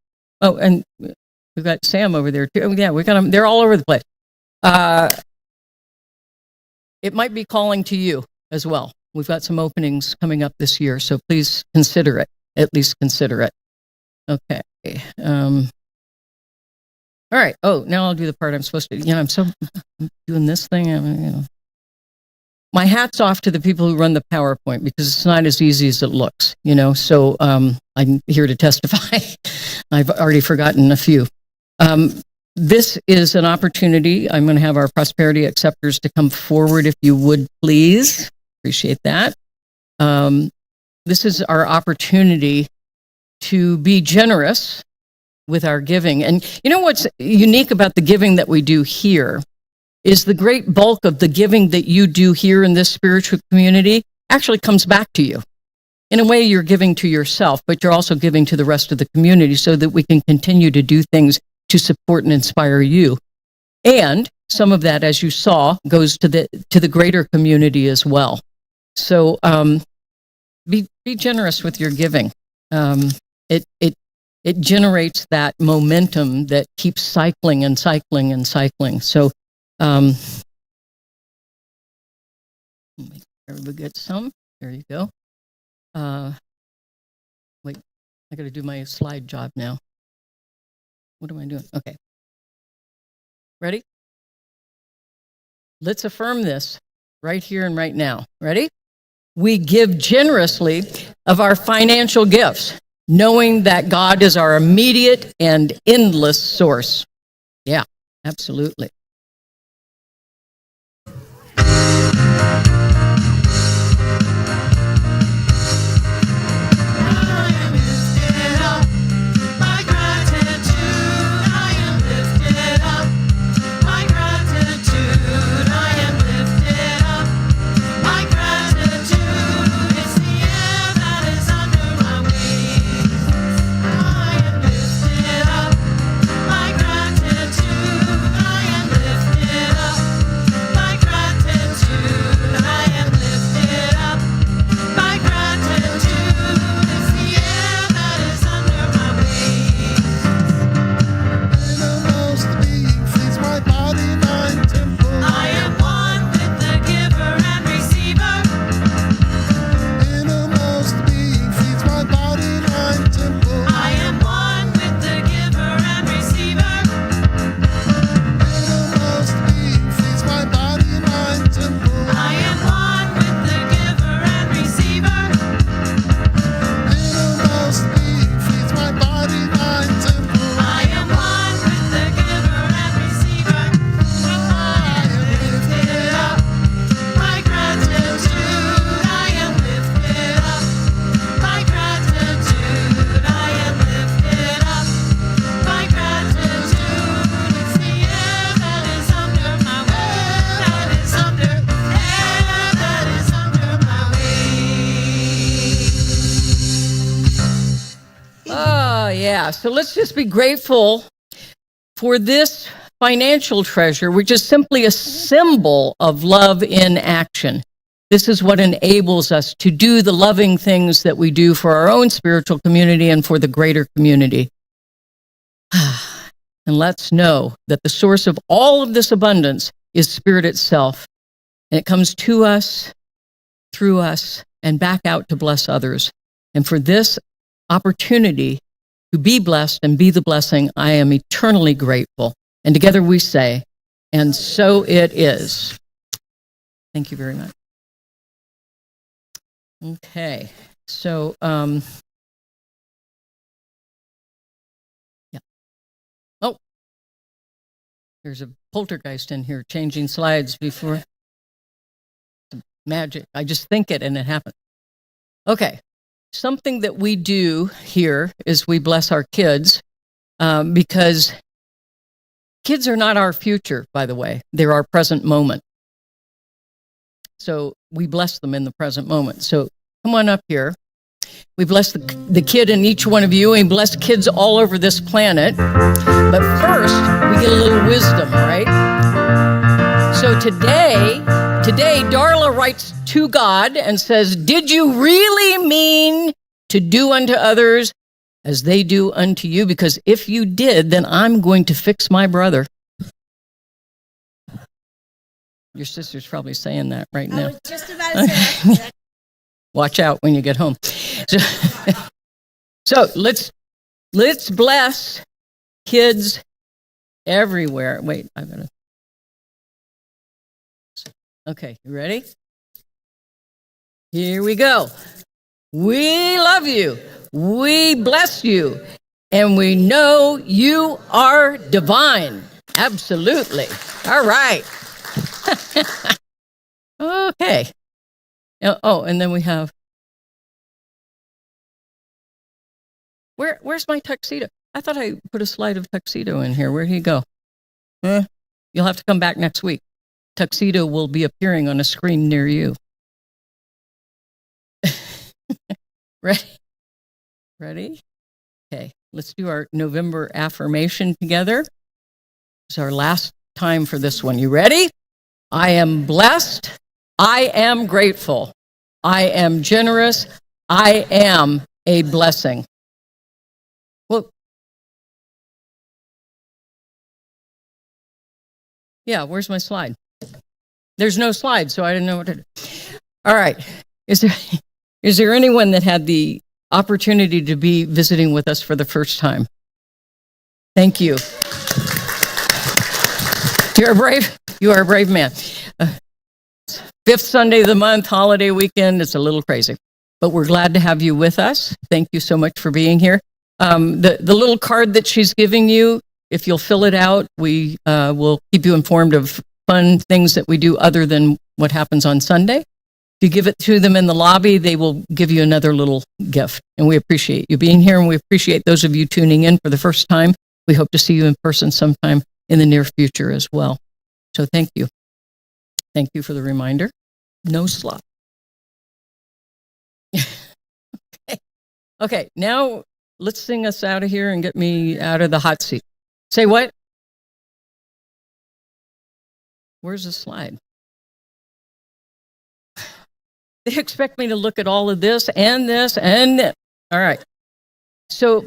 and we've got Sam over there too. Oh, yeah, we got them. They're all over the place. It might be calling to you as well. We've got some openings coming up this year, so please consider it. At least consider it. Okay. All right. Oh, now I'll do the part I'm supposed to. I'm doing this thing. My hat's off to the people who run the PowerPoint because it's not as easy as it looks. So I'm here to testify. I've already forgotten a few. This is an opportunity. I'm going to have our prosperity acceptors to come forward if you would, please. Appreciate that. This is our opportunity to be generous with our giving. And you know what's unique about the giving that we do here is the great bulk of the giving that you do here in this spiritual community actually comes back to you. In a way, you're giving to yourself, but you're also giving to the rest of the community so that we can continue to do things to support and inspire you. And some of that, as you saw, goes to the greater community as well. So be generous with your giving. It generates that momentum that keeps cycling and cycling and cycling. So everybody gets some. There you go. Wait, I got to do my slide job now. What am I doing? Okay. Ready? Let's affirm this right here and right now. Ready? We give generously of our financial gifts, knowing that God is our immediate and endless source. Yeah, absolutely. I am yeah. So let's just be grateful for this financial treasure, which is simply a symbol of love in action. This is what enables us to do the loving things that we do for our own spiritual community and for the greater community. And let's know that the source of all of this abundance is Spirit itself. And it comes to us, through us, and back out to bless others. And for this opportunity to be blessed and be the blessing, I am eternally grateful. And together we say, and so it is. Thank you very much. Okay, so, yeah. Oh, there's a poltergeist in here changing slides before. Magic. I just think it and it happens. Okay, something that we do here is we bless our kids because kids are not our future, by the way. They're our present moment. So we bless them in the present moment. So come on up here. We bless the kid in each one of you, and bless kids all over this planet. But first, we get a little wisdom, right? So today, Darla writes to God and says, did you really mean to do unto others as they do unto you? Because if you did, then I'm going to fix my brother. Your sister's probably saying that right now. I was just about to say that. Watch out when you get home. So let's bless kids everywhere. Wait, I gotta. Okay, you ready? Here we go. We love you. We bless you. And we know you are divine. Absolutely. All right. Okay. Oh, and then we have, where's my tuxedo? I thought I put a slide of tuxedo in here. Where'd he go? You'll have to come back next week. Tuxedo will be appearing on a screen near you. Ready? Okay, let's do our November affirmation together. It's our last time for this one. You ready? I am blessed. I am grateful. I am generous. I am a blessing. Well, yeah, where's my slide? There's no slide, so I didn't know what to do. All right. Is there anyone that had the opportunity to be visiting with us for the first time? Thank you. You are a brave man. Fifth Sunday of the month, holiday weekend. It's a little crazy, but we're glad to have you with us. Thank you so much for being here. The little card that she's giving you, if you'll fill it out, we will keep you informed of fun things that we do other than what happens on Sunday. If you give it to them in the lobby, they will give you another little gift. And we appreciate you being here, and we appreciate those of you tuning in for the first time. We hope to see you in person sometime in the near future as well. So thank you. Thank you for the reminder. No slop. Okay, now let's sing us out of here and get me out of the hot seat. Say what? Where's the slide? They expect me to look at all of this and this and this. All right. So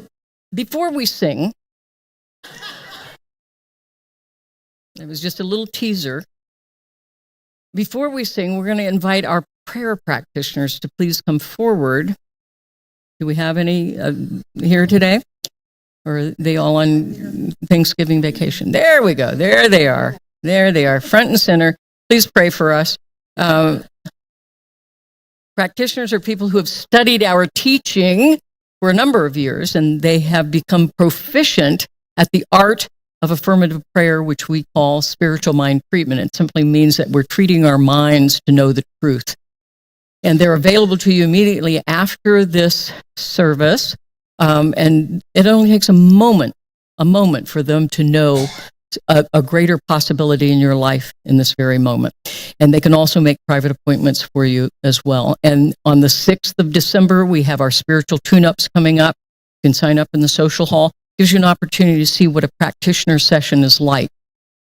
before we sing, it was just a little teaser. Before we sing, we're going to invite our prayer practitioners to please come forward. Do we have any here today? Or are they all on Thanksgiving vacation? There we go. There they are. There they are, front and center. Please pray for us. Practitioners are people who have studied our teaching for a number of years, and they have become proficient at the art of affirmative prayer, which we call spiritual mind treatment. It simply means that we're treating our minds to know the truth. And they're available to you immediately after this service. And it only takes a moment for them to know a greater possibility in your life in this very moment. And they can also make private appointments for you as well. And on the 6th of December, we have our spiritual tune-ups coming up. You can sign up in the social hall. Gives you an opportunity to see what a practitioner session is like.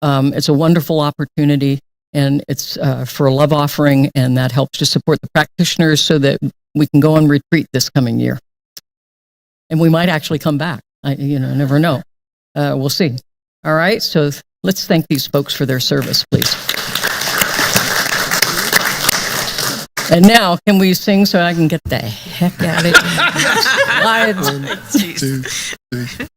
It's a wonderful opportunity, and it's for a love offering, and that helps to support the practitioners so that we can go on retreat this coming year. And we might actually come back. Never know. We'll see. All right, so let's thank these folks for their service, please. And now, can we sing so I can get the heck out of here? 1, 2, 3.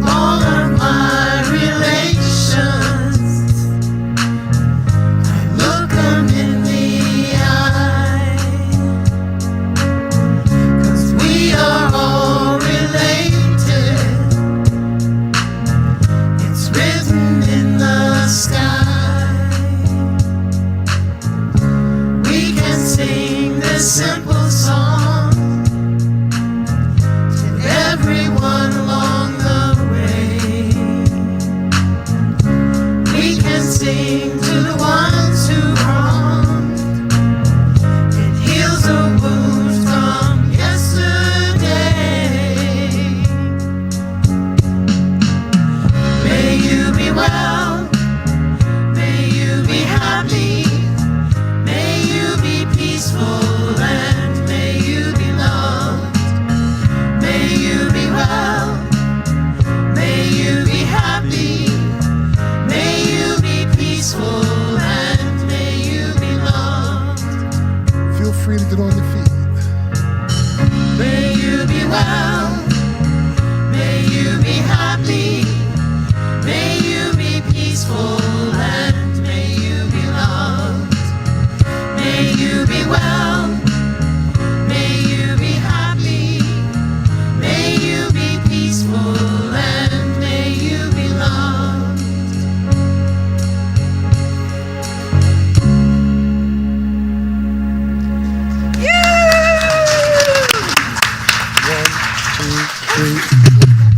All of my relations, I look them in the eye, 'cause we are all related. It's written in the sky. We can sing this simple song to everyone along the way. We can sing to the ones who wronged. It heals a wound from yesterday. May you be well. May you be happy. May you be peaceful, and may you be loved. May you be well. May you be happy. May you be peaceful, and may you be loved. Feel free to get on your feet. May you be well. May you be happy. May you be peaceful, and may you be loved. May you be well. May you be happy. May you be peaceful, and may you be loved. One, two, three.